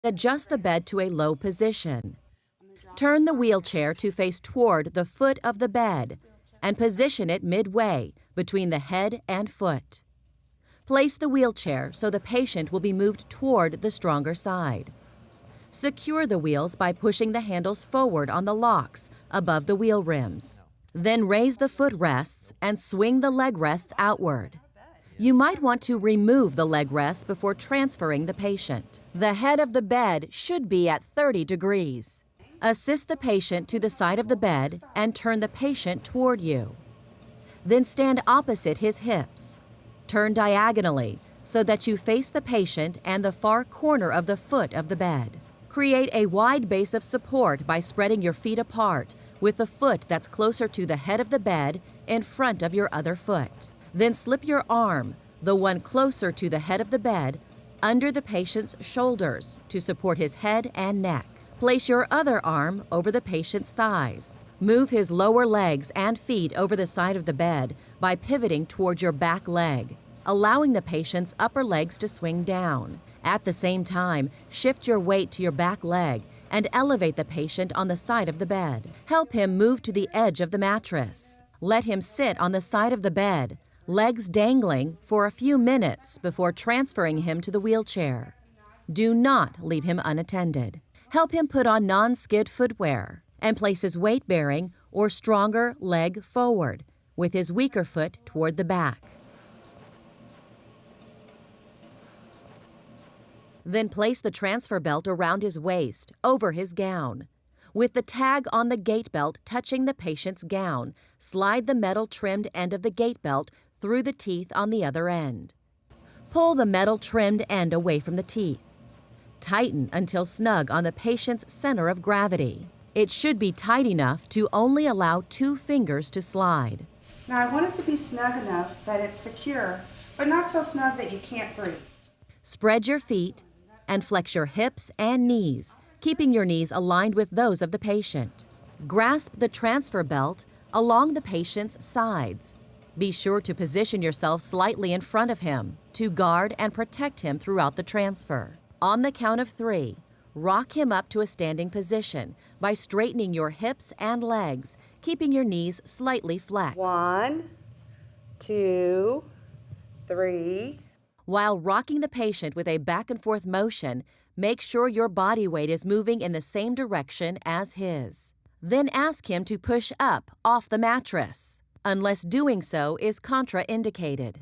Adjust the bed to a low position. Turn the wheelchair to face toward the foot of the bed and position it midway between the head and foot. Place the wheelchair so the patient will be moved toward the stronger side. Secure the wheels by pushing the handles forward on the locks above the wheel rims. Then raise the footrests and swing the leg rests outward. You might want to remove the leg rests before transferring the patient. The head of the bed should be at 30 degrees. Assist the patient to the side of the bed and turn the patient toward you. Then stand opposite his hips. Turn diagonally so that you face the patient and the far corner of the foot of the bed. Create a wide base of support by spreading your feet apart with the foot that's closer to the head of the bed in front of your other foot. Then slip your arm, the one closer to the head of the bed, under the patient's shoulders to support his head and neck. Place your other arm over the patient's thighs. Move his lower legs and feet over the side of the bed by pivoting toward your back leg, allowing the patient's upper legs to swing down. At the same time, shift your weight to your back leg and elevate the patient on the side of the bed. Help him move to the edge of the mattress. Let him sit on the side of the bed, legs dangling, for a few minutes before transferring him to the wheelchair. Do not leave him unattended. Help him put on non-skid footwear and place his weight-bearing or stronger leg forward with his weaker foot toward the back. Then place the transfer belt around his waist, over his gown. With the tag on the gait belt touching the patient's gown, slide the metal-trimmed end of the gait belt through the teeth on the other end. Pull the metal-trimmed end away from the teeth. Tighten until snug on the patient's center of gravity. It should be tight enough to only allow 2 fingers to slide. Now I want it to be snug enough that it's secure, but not so snug that you can't breathe. Spread your feet and flex your hips and knees, keeping your knees aligned with those of the patient. Grasp the transfer belt along the patient's sides. Be sure to position yourself slightly in front of him to guard and protect him throughout the transfer. On the count of 3, rock him up to a standing position by straightening your hips and legs, keeping your knees slightly flexed. 1, 2, 3. While rocking the patient with a back and forth motion, make sure your body weight is moving in the same direction as his. Then ask him to push up off the mattress, unless doing so is contraindicated.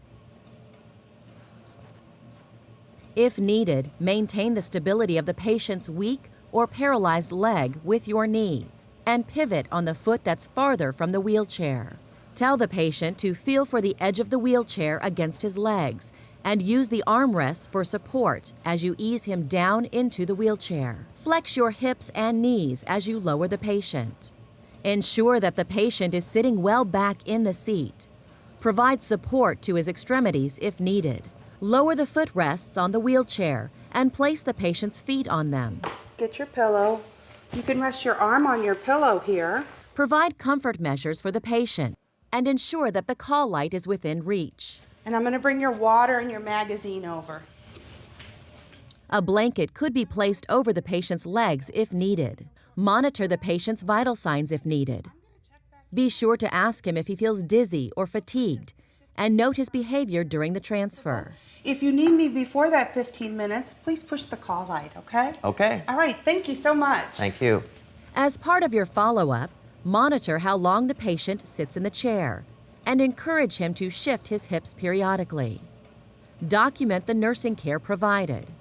If needed, maintain the stability of the patient's weak or paralyzed leg with your knee and pivot on the foot that's farther from the wheelchair. Tell the patient to feel for the edge of the wheelchair against his legs and use the armrests for support as you ease him down into the wheelchair. Flex your hips and knees as you lower the patient. Ensure that the patient is sitting well back in the seat. Provide support to his extremities if needed. Lower the footrests on the wheelchair and place the patient's feet on them. Get your pillow. You can rest your arm on your pillow here. Provide comfort measures for the patient and ensure that the call light is within reach. And I'm going to bring your water and your magazine over. A blanket could be placed over the patient's legs if needed. Monitor the patient's vital signs if needed. Be sure to ask him if he feels dizzy or fatigued, and note his behavior during the transfer. If you need me before that 15 minutes, please push the call light, okay? Okay. All right, thank you so much. Thank you. As part of your follow-up, monitor how long the patient sits in the chair and encourage him to shift his hips periodically. Document the nursing care provided.